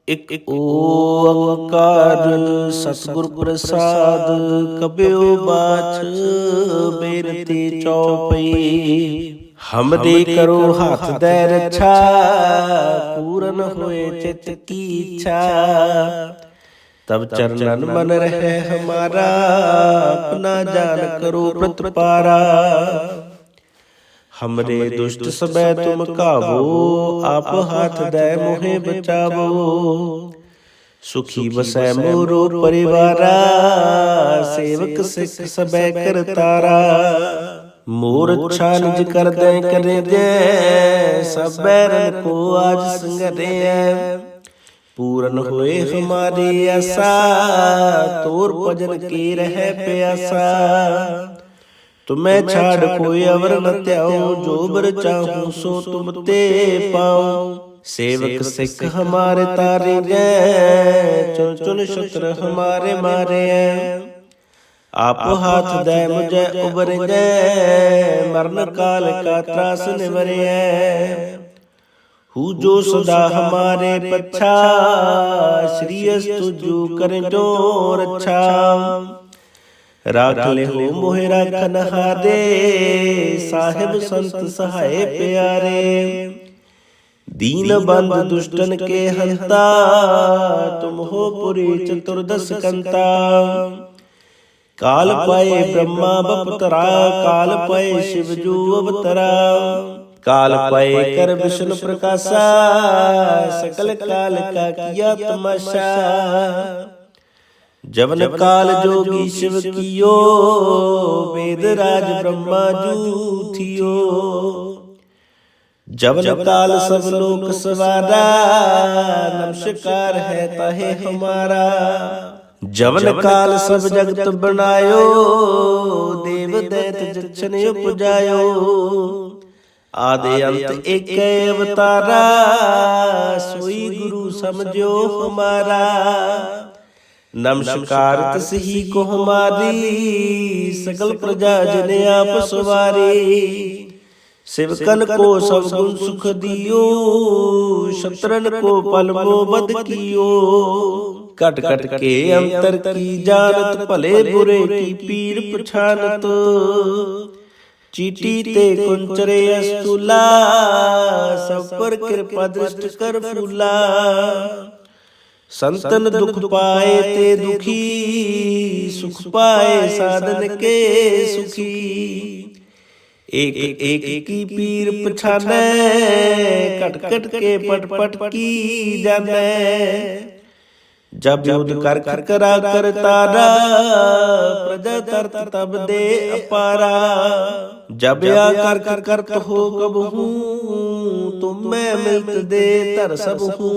ਇਕ ਓੰਕਾਰ ਸਤਿਗੁਰ ਪ੍ਰਸਾਦ ਕਬਿਓ ਬਾਛ ਬੇਨਤੀ ਚਉਪਈ। ਹਮਦੇ ਕਰੋ ਹੱਥ ਦੈ ਰੱਛਾ ਪੂਰਨ ਹੋਏ ਚਿਤ ਕੀ ਇੱਛਾ। तब चरणन मन रहे हमारा अपना जान करो प्रतपारा। हमरे दुष्ट सबे तुम काबो आप हाथ दे मोहे बचावो। सुखी बसै मोरो परिवारा सेवक सिख सबे करतारा। मोर अच्छा निज कर दे करे जय सब बैरन को आज संगरे। पूरन होए हमारे आशा तोर भजन के रह प्यासा। तुम्हें छाड़ कोई अवर न त्याओ जो बर चाहूं सो तुम ते पाओ। सेवक सिख हमारे तारे गए चुन चुन शत्रु हमारे मारे। आप हाथ दे मुझे उबर गए मरण काल का त्रास निवरे। हु जो सदा हमारे पच्छा श्री अस्तु जो करें जो रक्षा। राख ले हो मोहे राखन हादे साहिब संत सहाय प्यारे। दीन बंद दुष्टन के हंता तुम हो पुरी चतुर्दश कंता। काल पाए ब्रह्मा बपतरा काल पाए शिव जो अवतरा। काल पाए कर विष्णु प्रकाशा सकल काल का किया तमाशा। जवन काल जोगी शिव कियो वेद राज ब्रह्मा जू थियो। जवन काल सब लोक सवारा नमस्कार है ताहे हमारा। जवन काल सब जगत बनायो देव दैत जछन उपजायो। आदि अंत एक अवतारा सोई गुरु समझो हमारा। नमस्कार तसही को हमारी सकल प्रजा जन आप सवारी। शिवकन को सब गुण सुख दियो शत्रन को पलमो बद कियो। कट कट के अंतर की जानत भले बुरे की पीर पछानत। चीटी ते कुंचरे अस्तुला सब पर कृपा दृष्ट कर फूला। संतन दुख पाए ते दुखी सुख पाए साधन के सुखी। एक एक की पीर पछाने कट कट के पट पट की जाने। जब युद्ध कर कर करा कर तारा प्रजा तरत तब दे अपारा। जब आकर कर करत हो कब हूँ तुम मैं मिलत दे तर सब हूँ।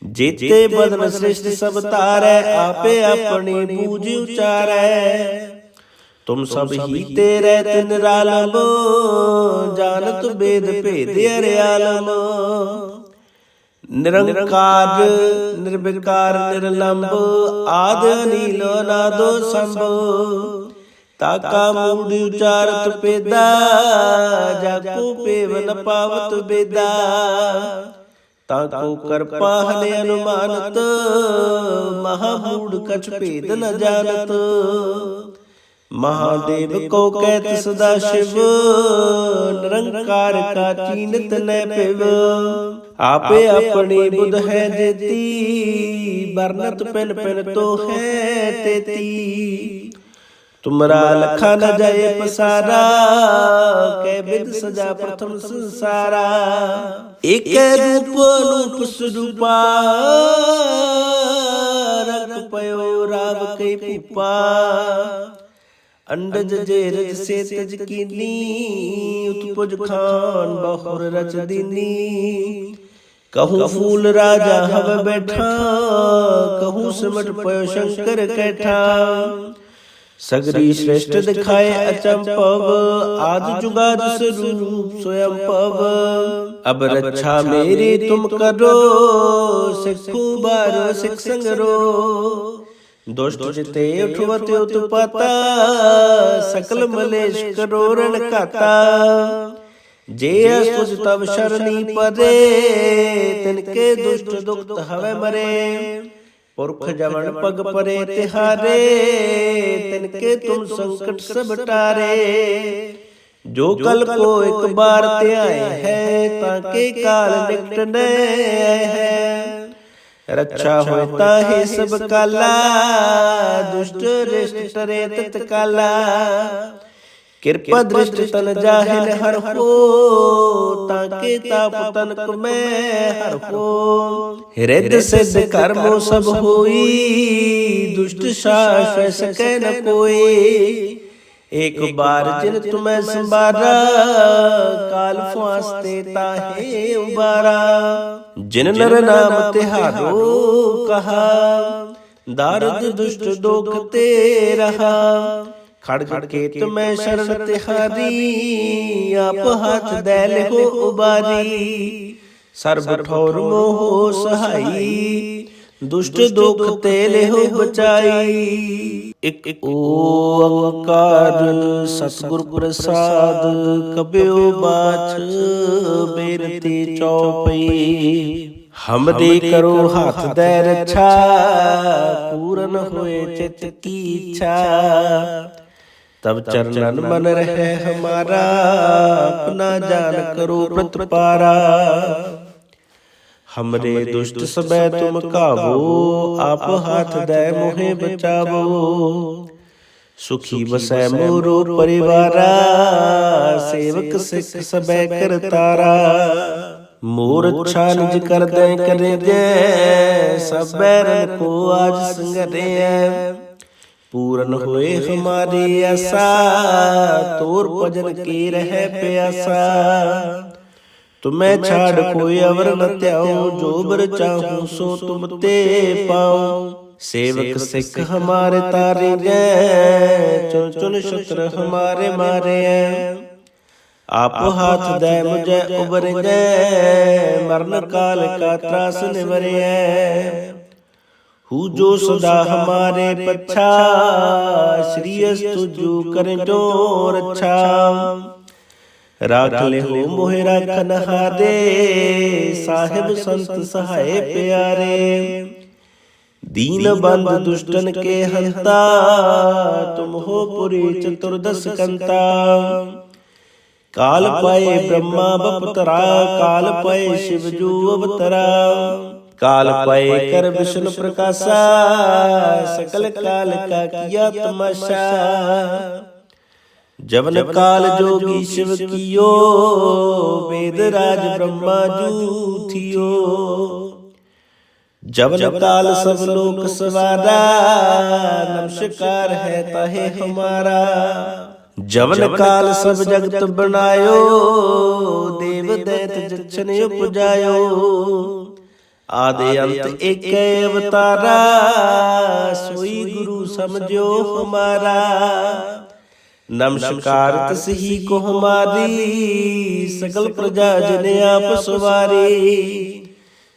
जेते बदन श्रेष्ठ सब तारे आपे अपनी बूझ उचारे। तुम सब ही तेरे निरालम जानत वेद भेद अर्यालम। निरंकार निर्विकार निर्लंब आद अनील नादो संभो। ताका मूड उचारत पेदा जाको पेवन पावत बेदा। ताको कर पाहने अनुमानत महामूड कछ भेद न जानत। महादेव को कहत सदा शिव निरंकार का चीनत न पिव। आपे अपनी बुध है जेती बरनत पिन पिन तो है तेती। तुमरा लखा न जाए पसारा कै विद सजा प्रथम संसारा। एक रूप रूप स्वरूपा रख पयो राव के पुपा। अंडज जेरज से तज कीनी उत्पुज खान बहुर रच दीनी। कहूँ फूल राजा हव बैठा कहूँ सिमट पयो शंकर कैठा। सगरी श्रेष्ठ दिखाए अचंपव आज जुगाद स्वरूप स्वयं पव। अब रक्षा मेरी तुम करो सिखू बारो सिख संगरो। दुष्ट जिते उठवत उत्पाता सकल मलेश करो रण खाता। जे तुझ तब शरणी परे, तिनके दुष्ट दुखत हवे मरे। पुरख जवन पग परे तिहारे, तिनके तुम संकट सब टारे। जो कल को एक बार त्याए है, ताके काल निकट न है। रक्षा होता है सब काला, दुष्ट रिष्ट टरे तत्काला। कृपा दृष्ट तन जाहिल हर हो, ताके ताप तनक में हर हो। हृदय सिद्ध कर्मो सब होई, दुष्ट शास सकै न कोई। एक बार जिन तुम्हें संबारा, काल फांसते ताहे उबारा। जिन नर नाम तिहारो कहा, दारुद दुष्ट दोख ते रहा। खड़ग केत में शरण तिहारी, आप हाथ दैल हो उबारी। सर्ब ठौर मोह सहाई, दुष्ट दोख तेले हो बचाई। एक ओंकार सतगुर प्रसाद, कबयो बाछ बेनती चौपई। हमरे करो हाथ दे रक्षा, पूरन होए चित की इच्छा। तब चरणन मन रहे हमारा, अपना जान करो प्रतिपारा। हमरे दुष्ट सबे तुम काबो, आप हाथ दे मोहे बचावो। सुखी बसै मोरो परिवारा, सेवक सिख सबे करतारा। मोर अच्छा निज कर दे करे जय, सब बैरन को आज संगरे। पूरन होए हमारी आशा, तोर भजन की रहे प्यासा। तुम्हें छाड़ कोई अवर न त्याऊं, जो बर चाहूं सो तुम ते पाऊं। सेवक सिख हमारे तारे गए, चुन चुन शत्रु हमारे मारे। आप हाथ दे मुझे उबर गए, मरण काल का त्रास निवरे। हु जो सदा हमारे पच्छा, श्री अस्तु जो करें जो रक्षा। राख ले हो मोहे राखन हारे, साहिब संत सहाय प्यारे। दीन बंद दुष्टन के हंता, तुम हो पुरी चतुर्दश कंता। काल पाए ब्रह्मा बपतरा, काल पाए शिव जो अवतरा। काल पाए कर विष्णु प्रकाशा, सकल काल का किया तमाशा। जवन काल जोगी शिव कियो, वेद राज ब्रह्मा जू थियो। जवन काल सब लोक सवारा, नमस्कार है ताहे हमारा। जवन काल सब जगत बनायो, देव दैत जक्षण उपजायो। आदि अंत एक अवतारा, सोई गुरु समझो हमारा। नमस्कार तसही को हमारी, सकल प्रजा जन आप सवारी।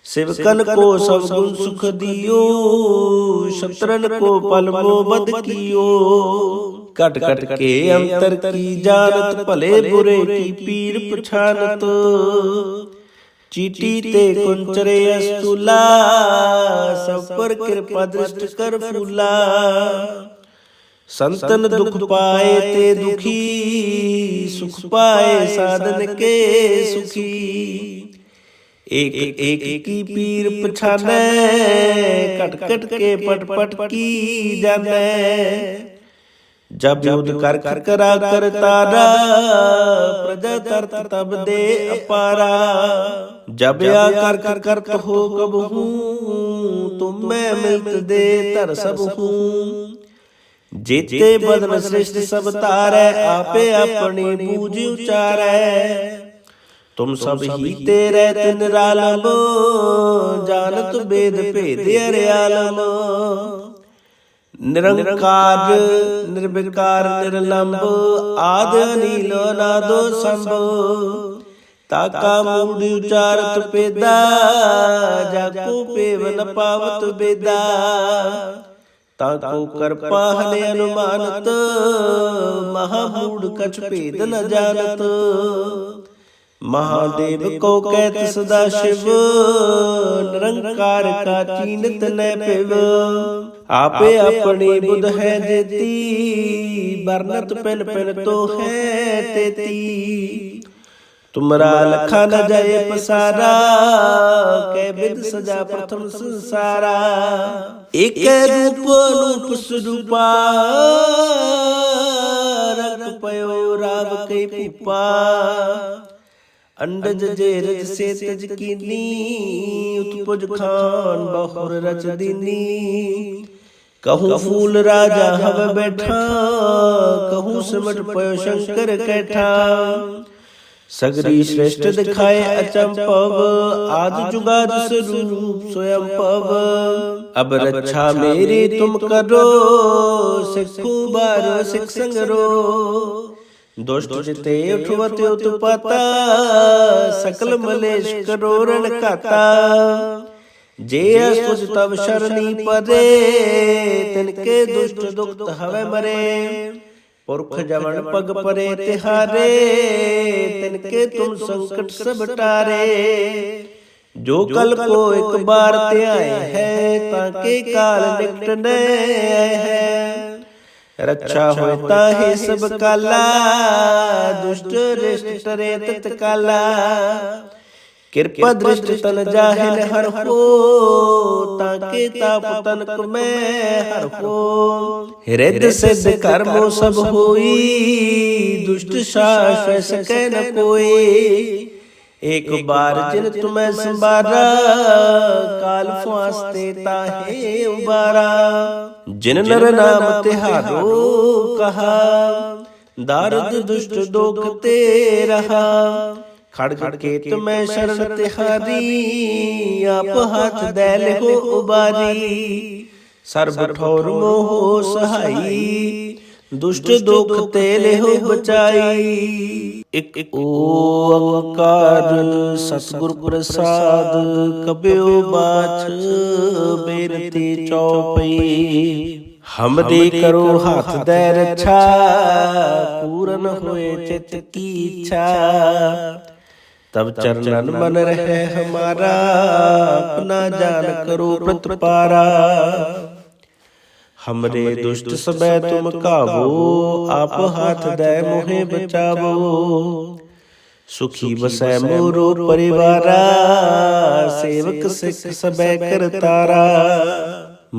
शिवकन को सब गुण सुख दियो, शत्रन को पल मो बद कियो। कट कट के अंतर की जानत, भले बुरे की पीर पछानत। चीटी ते कुंचरे अस्तुला, सब पर कृपा दृष्ट कर फूला। संतन दुख पाए ते दुखी, सुख पाए साधन के सुखी। एक एक की पीर पछाने, कट कट के पट पट की जाने। जब युद्ध कर करा कर तारा, प्रजा तरत तब दे अपारा। जब या कर करत हो कब हूँ, तुम मैं मिलत दे तर सब हूँ। जेते बदन श्रेष्ठ सब तारे, आपे अपनी बूझ उचारे। तुम सब ही तेरे तिन रालम, जानत वेद भेद अर्यालम। निरंकार निर्विकार निर्लंब, आद अनिल नादो संभ। ताका मूड उचारत पेदा, जाको पेवन पावत बेदा। ताको कर पाहने अनुमानत, महामूड कछ भेद न जानत। महादेव को कहत सदा शिव, निरंकार का चीनत न पिव। आपे अपनी बुध है जेती, बरनत पिन पिन तो है तेती। तुमरा लखा न जाए पसारा, कै बिद सजा प्रथम संसारा। एक रूप रूप स्वरूपा, रख पयो राव कई पूपा। अंडज जे रज से तज कीनी, उत्पुज खान बहुर रच दीनी। कहूँ फूल राजा हव बैठा, कहूँ सिमट पयो शंकर कैठा। सगरी श्रेष्ठ दिखाए अचंपव, आज जुगाद स्वरूप स्वयं पव। अब रक्षा मेरी तुम करो, सिखो बारो सिख संगरो। दुष्ट जिते उठवत उत्पाता, सकल मलेश करो रण खाता। जे असुज तब शरणी परे, तिनके दुष्ट दुख हवे मरे। पुरख जवन पग परे तिहारे, तिनके तुम संकट सब टारे। जो कल को एक बार ते आए है, ताके काल निकट न है। रक्षा होता है सब काला, दुष्ट रिष्ट टरे तत्काला। कृपा दृष्टि तन जाहिल हर हो, ताके ताप तन में हर हो। हृदय सिद्ध कर्मो सब होई, दुष्ट शाश्वत सकै न कोई। एक बार जिन तुम्हें संबारा, काल फांसते ताहे उबारा। जिन नर नाम तिहारो कहा, दारुद दुष्ट दोख ते रहा। खड़ग केत में शरण तिहारी, आप हाथ दैल हो उबारी। सर्व ठौर मोह सहाई, दुष्ट दोख तेले हो बचाई। एक ओंकार सतगुर प्रसाद, कबीर बाछ बेनती चौपई। हमरे करो हाथ दे रक्षा, पूरन होए चित की इच्छा। तब चरणन मन रहे हमारा, अपना जान करो प्रतिपारा। हमरे दुष्ट सबे तुम काबो, आप हाथ दे मोहे बचावो। सुखी बसै मोरो परिवारा, सेवक सिख सबे करतारा।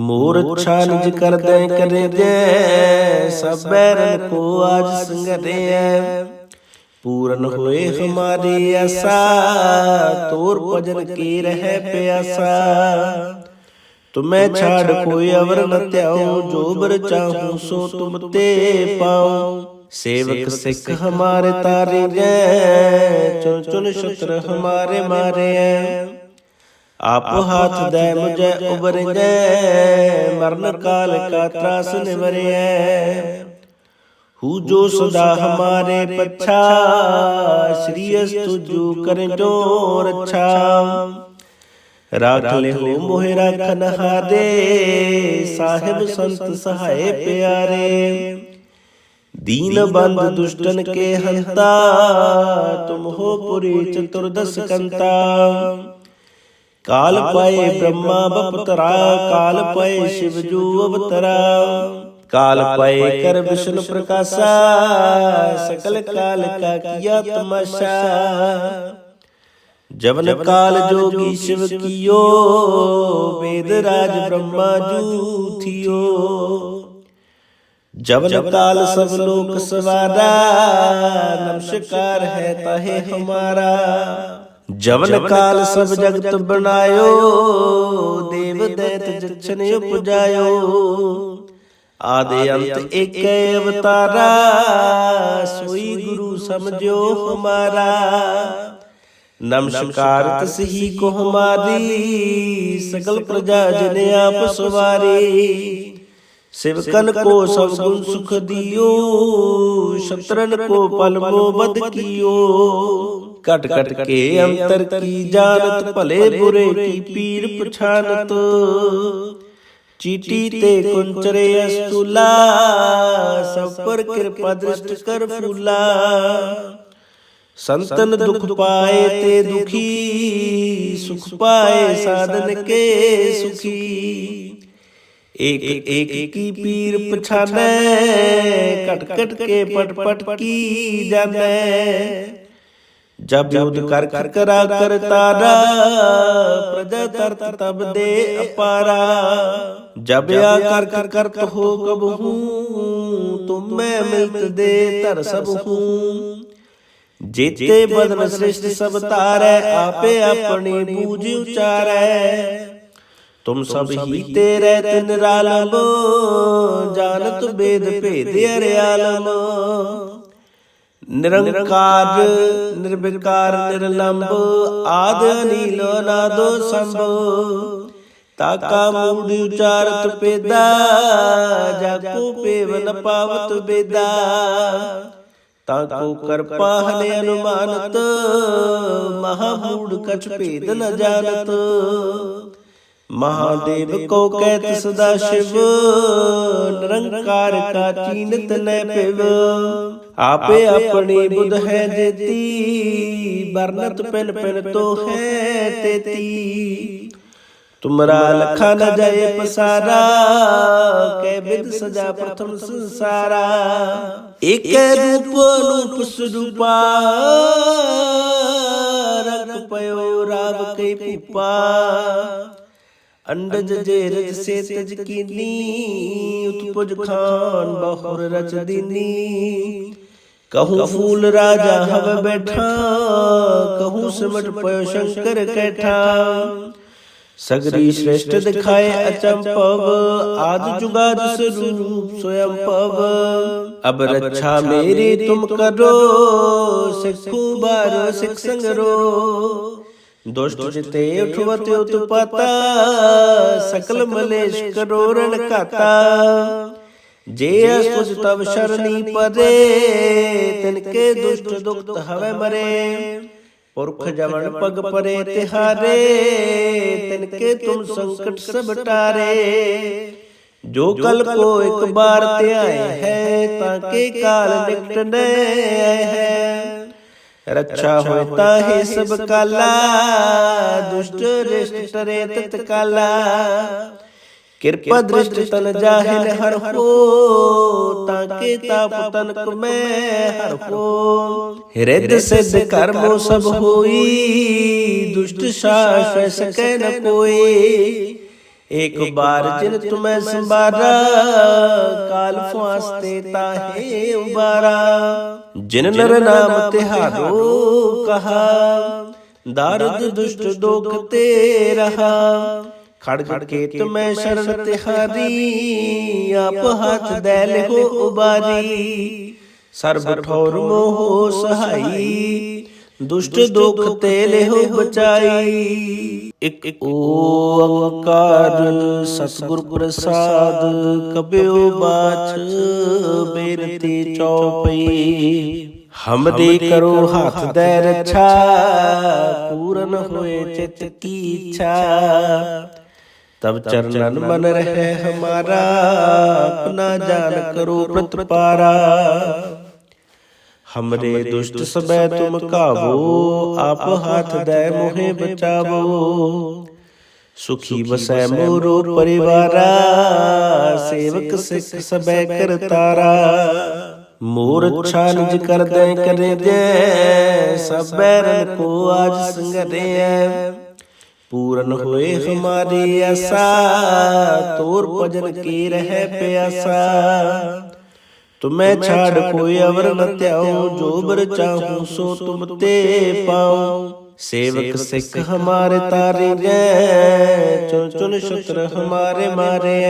मोर अच्छा निज कर दे करे जय, सब बैरन को आज संगरे। पूरन होए हमारी आशा, तोर भजन की रहे प्यासा। तुम्हें छाड़ कोई अवर न त्याऊं, जो बर चाहूं सो तुम ते पाऊं। सेवक सिख हमारे तारे गए, चुन चुन शत्रु हमारे मारे हैं। आप हाथ दे मुझे उबर गए, मरण काल का त्रास निवरे है। हु जो सदा हमारे पच्छा, श्री अस्तु जो करें जो रक्षा। राख ले हो मोहे राखन हारे, साहिब संत सहाय प्यारे। दीन बंद दुष्टन के हंता, तुम हो पुरी चतुर्दश कंता। काल पाए ब्रह्मा बपतरा, काल पाए शिव जो अवतरा। काल पाए कर विष्णु प्रकाशा, सकल काल का किया तमाशा। जवन काल जोगी शिव कियो, वेद राज ब्रह्मा जू थियो। जवन काल सब लोक सवारा, नमस्कार है ताहे हमारा। जवन काल सब जगत बनायो, देव दैत जछन उपजायो। आदि अंत एक अवतारा, सोई गुरु समझो हमारा। नमस्कार तसही को हमारी, सकल प्रजा जने आप सवारी। शिवकन को सब गुण सुख दियो, शत्रन को पलमो बद कियो। कट कट के अंतर की जानत, भले बुरे की पीर पछानत। चीटी ते कुंचरे अस्तुला, सब पर कृपा दृष्ट कर फूला। संतन दुख पाए ते दुखी, सुख पाए साधन के सुखी। एक एक की पीर पछानै, कट कट के पट पट की जानै। जब युद्ध कर करा कर तारा, प्रजा तरत तब दे अपारा। जब या कर करत हो कब हूँ, तुम मैं मिलत दे तर सब हूँ। जेते बदन श्रेष्ठ सब तारै, आपे अपनी बूझ उचारै। तुम सब ही तेरे निरालम, जानत बेद भेद अर्यालम। निरंकार निर्विकार निर्लंब, आद अनील अनादो संभ। ताका मूढ़ उचारत पेदा, जाको पेव न पावत बेदा। ताको कर पाहने अनुमानत, महामूढ़ कछ भेद न जानत। महादेव को कहत सदा शिव, निरंकार का चीनत न पिव। आपे अपनी बुध है जेती, बरनत पिन पिन तो है तेती। तुमरा लखा न जाए पसारा, कै विद सजा प्रथम संसारा। एक रूप रूप स्वरूपा, रंग पयो राव कई पूपा। अंडज जेरज से तज कीनी, उत्पुज खान बहुर रच दीनी। कहूँ फूल राजा हव बैठा, कहूँ सिमट पयो शंकर कैठा। सगरी श्रेष्ठ दिखाए अचंपव, आज जुगाद स्वरूप स्वयं पव। अब रक्षा मेरी तुम करो, सिखू बारो सिख संगरो। दुष्ट जिते उठवत उत्पाता, सकल मलेश करो रण खाता। जे असुज तब शरणी परे, तिनके दुष्ट दुख हवे मरे। पुरख जवन पग परे तिहारे, तिनके तुम संकट सब टारे। जो कल को एक बार त्याए है, ताके काल निकट न है। रक्षा होता है सब काला, दुष्ट रिष्ट टरे तत्काला। कृपा दृष्टि तन जाहिल हर हो, ताके ताप तनक में हर हो। हृदय सिद्ध कर्मो सब होई, दुष्ट शासन सकै न कोई। एक बार जिन तुम्हें संबारा, काल फांसते ताहे उबारा। जिन नर नाम तिहारो कहा, दारुद दुष्ट दोख ते रहा। खड़ग के तुम्हें शरण तिहारी, आप हाथ दैल हो उबारी। सर्व ठौर मोह सहाई, दुष्ट दोख तेले हो बचाई। एक ओंकार सतगुर प्रसाद, कबयो बाछ बेरती चौपई। हमदे करो हाथ दे रक्षा, पूरन होए चित की इच्छा। तब चरणन मन रहे हमारा, अपना जान करो प्रतपारा। हमरे दुष्ट सबे तुम काबो, आप हाथ दे मोहे बचावो। सुखी बसै मोरो परिवारा, सेवक सिख सबे करतारा। मोर अच्छा निज कर दे करे जय, सब बैरन को आज संगरे। पूरन होए हमारी आशा, तोर भजन की रहे प्यासा। तुम्हें छाड़ कोई अवर न त्याऊं, जो बर चाहूं सो तुम ते पाऊं। सेवक सिख हमारे तारे गए, चुन चुन शत्रु हमारे मारे।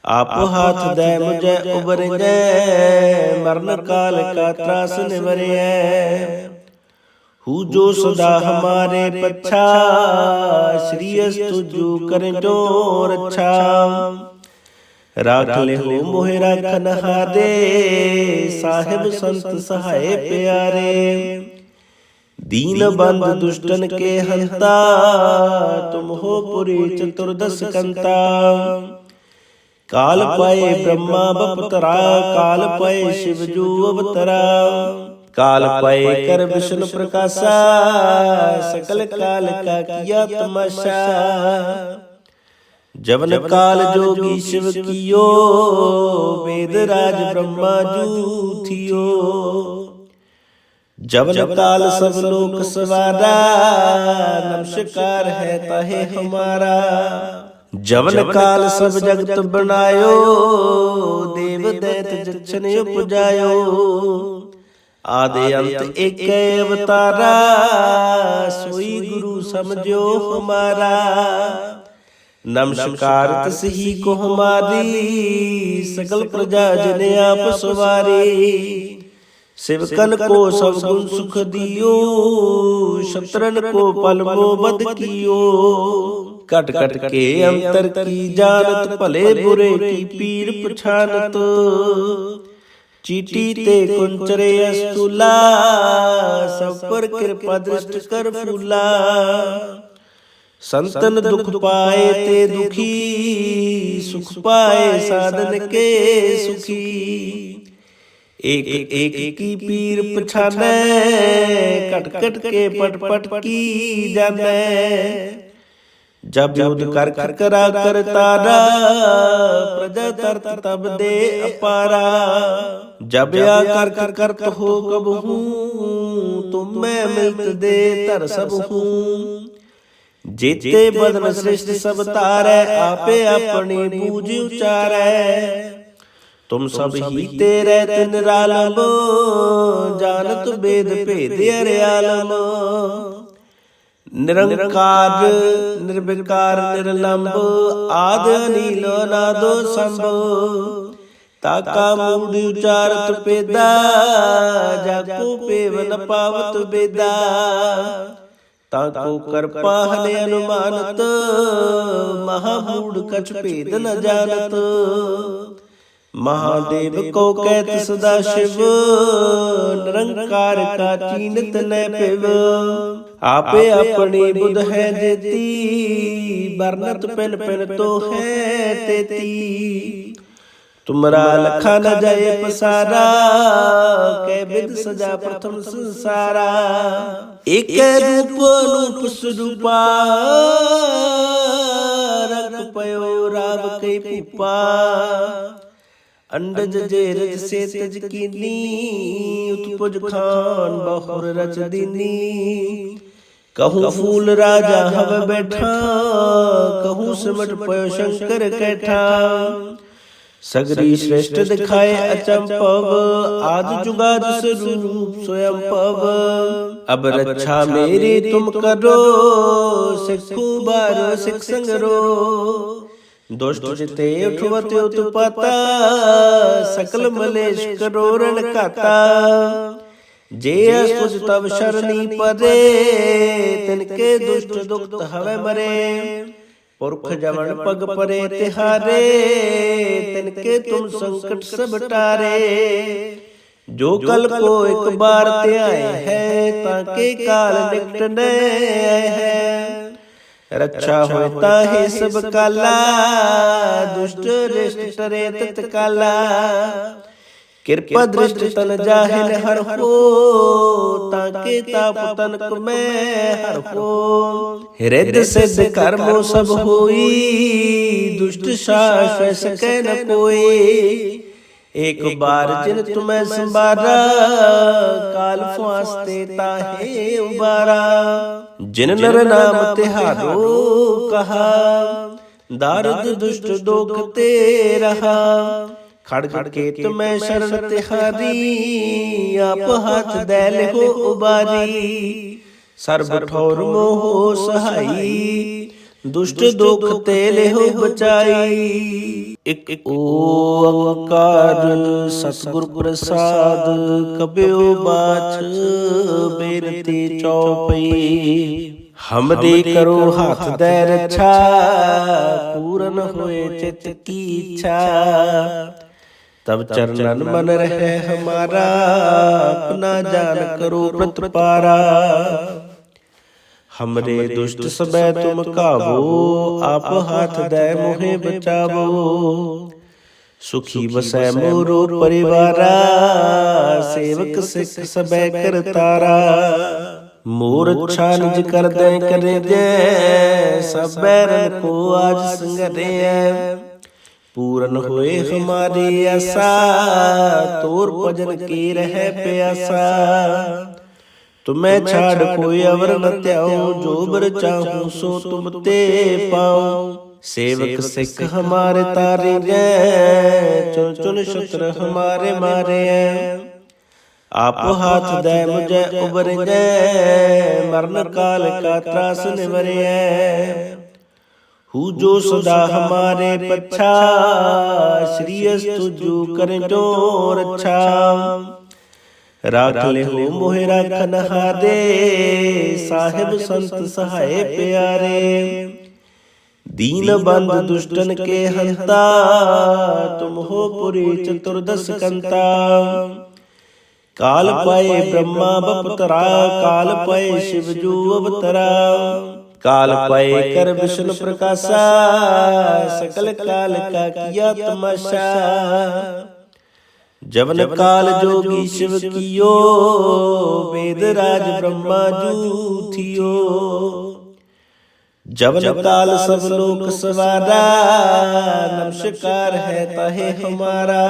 आप हाथ दे मुझे उबर गए, मरण काल का त्रास निवरे। हु जो सदा हमारे पच्छा, श्री अस्तु जो करें जो रक्षा। राख ले हो मोहे राखन हारे, साहिब संत सहाय प्यारे। दीन बंद दुष्टन के हंता, तुम हो पुरी चतुर्दश कंता। काल पाए ब्रह्मा बपतरा, काल पाए शिव जो अवतरा। काल पाए कर विष्णु प्रकाशा, सकल काल का किया तमाशा। जवन काल जोगी शिव कियो, वेद राज ब्रह्मा जू थियो। जवन काल सब लोक सवारा, नमस्कार है ताहे हमारा। जवन काल सब जगत बनायो, देव दैत जक्षण उपजायो। आदि अंत एक अवतारा, सोई गुरु समझो हमारा। नमस्कार तसही को हमारी, सकल प्रजा जने आप सवारी। शिवकन को सब गुण सुख दियो, शत्रन को पल मो बद कियो। कट कट के अंतर की जानत, भले बुरे की पीर पछानत। चीटी ते कुंचरे अस्तुला, सब पर कृपा दृष्ट कर फूला। संतन दुख पाए ते दुखी, सुख पाए साधन के सुखी। एक एक की पीर पछाने, कट कट के पट पट की जाने। जब युद्ध कर करा कर तारा, प्रजा तरत तब दे अपारा। जब या कर करत हो कब हूँ, तुम मैं मिलत दे तर सब हूँ। जेते बदन श्रेष्ठ सब तारै, आपे अपनी बूझ उचारै। तुम सब ही तेरे निरालम, जानत वेद भेद अर्यालम। निरंकार निर्विकार निर्लंब, आद अनील नादो संभ। ताका मूड उचारत पेदा, जाको पेव न पावत बेदा। ताको कृपा हने अनुमानत, महामूड कछ भेद न जानत। महादेव को कहत सदा शिव, निरंकार का चीनत न पिव। आपे अपनी बुध है जेती, बरनत पिन पिन तो है तेती। तुमरा लखा न जाए पसारा, कै विद सजा प्रथम संसारा। एक रूप रूप स्वरूपा, रख पयो राव कई पुपा। अंडज जेरज से तज कीनी, उत्पुज खान बहुर रच दीनी। कहूँ फूल राजा हव बैठा, कहूँ सिमट पयो शंकर कैठा। सगरी श्रेष्ठ दिखाए अचंपव, आज जुगाद स्वरूप स्वयं पव। अब रक्षा मेरी तुम करो, सिखू बारो सिख संगरो। दुष्ट जिते उठवत उत्पाता, सकल मलेश करो रण काता। जे असुज तब शरणी परे, तिनके दुष्ट दुख हवे मरे। पुरख जवन पग परे तिहारे, तिनके तुम संकट सब टारे। जो कल को एक बार त्याए है, ताके काल निकट न है। रक्षा होता है सब काला, दुष्ट रिष्ट टरे तत्काला। कृपा दृष्ट तन जाहिल हर हो, ताके ताप तनक में हर हो। हृदय सिद्ध कर्मो सब होई, दुष्ट शाश्वत सकै न कोई। एक बार जिन तुम्हें संबारा, काल फांसते ताहे उबारा। जिन नर नाम तिहारो कहा, दारुद दुष्ट दोख ते रहा। खड़ग के तुम्हें शरण तिहारी, आप हाथ दैल हो उबारी। सर्व ठौर मोह सहाई, दुष्ट दुख तेले हो बचाई। एक ओंकार सतगुर प्रसाद, कबयो बाछ बेनती चौपई। हमदे करो हाथ दे रक्षा, पूरन होए चित की इच्छा। तब चरणन मन रहे हमारा, अपना जान करो प्रतपारा। हमरे दुष्ट सबे तुम काबो, आप हाथ दे मोहे बचावो। ਸੁਖੀ ਵਸੈ ਮੋਰੋ ਪਰਿਵਾਰਾ, ਸੇਵਕ ਸਿੱਖ ਸਬੈ ਕਰਤਾਰਾ। ਮੋਰ ਅੱਛਾ ਨਿਜ ਕਰਦੈ ਕਰੇ ਜੈ, ਸਭ ਬੈਰਨ ਕੋ ਆਜ ਸੰਗਰਿਐ। पूरन होए हमारे आशा, तोर भजन के रह प्यासा। तुम्हें छाड़ कोई अवर न त्याऊं, जो बर चाहूं सो तुम ते पाऊं। सेवक सिख हमारे तारे जय, चुन चुन शत्रु हमारे मारे। आप हाथ दे मुझे उबर जय, मरण काल का त्रास निवरे। हु जो सदा हमारे पच्छा, श्री अस्तु जो करें जो रक्षा। राख ले हो मोहे राखन हारे, साहिब संत सहाय प्यारे। दीन बंद दुष्टन के हंता, तुम हो पुरी चतुर्दश कंता। काल पाए ब्रह्मा बपतरा, काल पाए शिव जो अवतरा। काल पाए कर विष्णु प्रकाशा, सकल काल का किया तमाशा। जवन काल जोगी शिव कियो, वेद राज ब्रह्मा जू थियो। जवन काल सब लोक सवारा, नमस्कार है ताहे हमारा।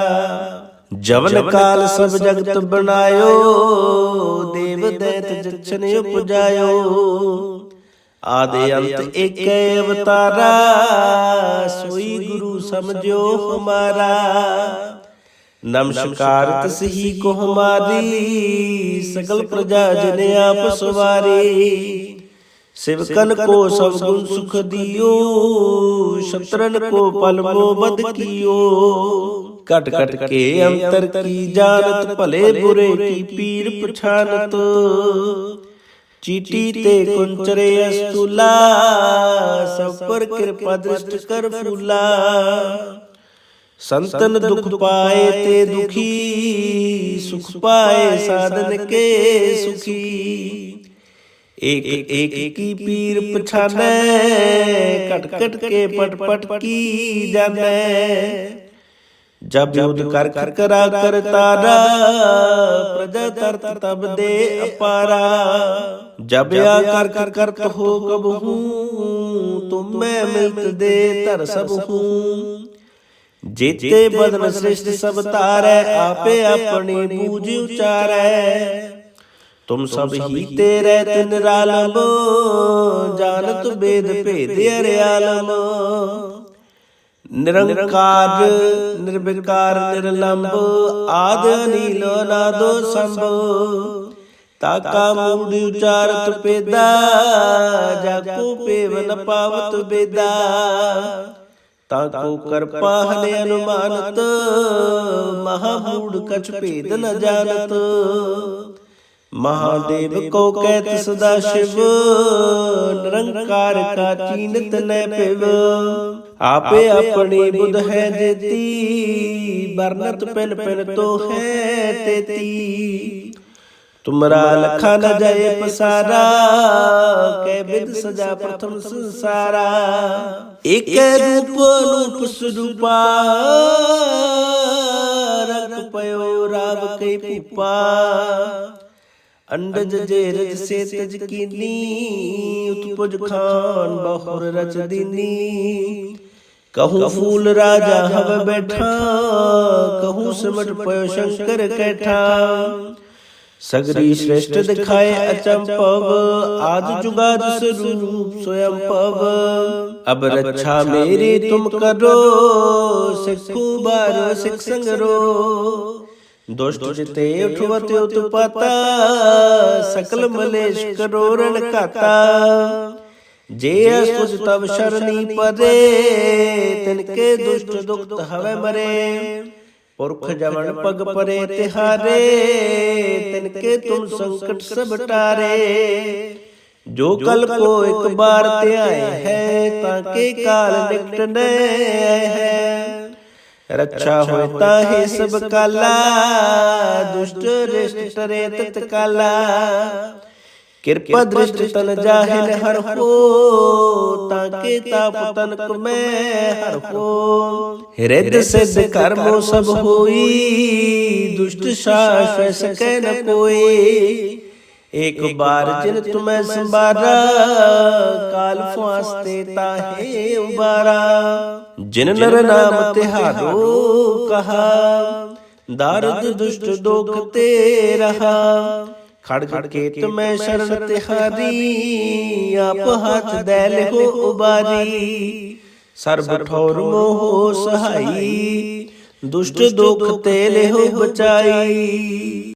जवन काल सब जगत बनायो, देव दैत जछन उपजायो। आदि अंत एक अवतारा, सोई गुरु समझो हमारा। नमस्कार तसही को हमारी, सकल प्रजा जन आप सवारी। शिवकन को सब गुण सुख दियो, शत्रन को पल मो बद कियो। कट कट के अंतर की जानत, भले बुरे की पीर पछानत। चीटी ते कुंचरे अस्तुला, सब पर कृपा दृष्ट कर फूला। संतन दुख पाए ते दुखी, सुख पाए साधन के सुखी। एक एक की पीर पछाने, कट कट के पट पट की जाने। जब युद्ध कर करा कर तारा, प्रजा तरत तब दे अपारा। जब आकर करत हो कब हूँ, तुम मैं मिलत दे तर सब हूँ। जेते बदन श्रेष्ठ सब तारै, आपे अपनी बूझ उचारै। तुम सब ही तेरे निरालम, जानत वेद भेद अर्यालम। निरंकार निर्विकार निर्लंब, आद अनील अनादो संभ। ताका मूड उचारत पेदा, जाको पेव न पावत बेदा। ताको कर पाहने अनुमानत, महामूड कछ भेद न जानत। महादेव को कहत सदा शिव, निरंकार का चीनत न पिव। आपे अपनी बुध है जेती, बरनत पिन पिन तो है तेती। तुमरा लखा न जाए पसारा, कै विद सजा प्रथम संसारा। एक रूप रूप स्वरूपा, रख पयो राव के पुपा। अंडज जेरज से तज कीनी, उत्पुज खान बहुर रच दीनी। कहूँ फूल राजा हव बैठा, कहूँ सिमट पयो शंकर कैठा। सगरी श्रेष्ठ दिखाए अचंपव, आज जुगाद स्वरूप स्वयं पव। अब रक्षा मेरी तुम करो, सिखू बारो सिख संगरो। दुष्ट जिते उठवत उत्पाता, सकल मलेश करो रण खाता। जे असुज तब शरणी परे, तिनके दुष्ट दुख हवे मरे। पुरख जवन पग परे तिहारे, तिनके तुम संकट सब टारे। जो कल को एक बार ते आए है, ताके काल निकट न है। रक्षा होता है सब काला, दुष्ट रिष्ट टरे तत्काला। किरपा दृष्टि तन जाहिल हर हो, ताके ताप तनक मैं हर हो। हृदय सिद्ध कर्मो सब होई, दुष्ट शाश्वत सकै न कोई। एक बार जिन तुम्हें संबारा, काल फांसते ताहे उबारा। जिन नर नाम तिहारो कहा, दारुद दुष्ट दोख ते रहा। खड़ग केत में शरण तिहारी, आप हाथ दैल हो उबारी। सर्ब ठौर मोह सहाई, दुष्ट दोख तेल हो बचाई।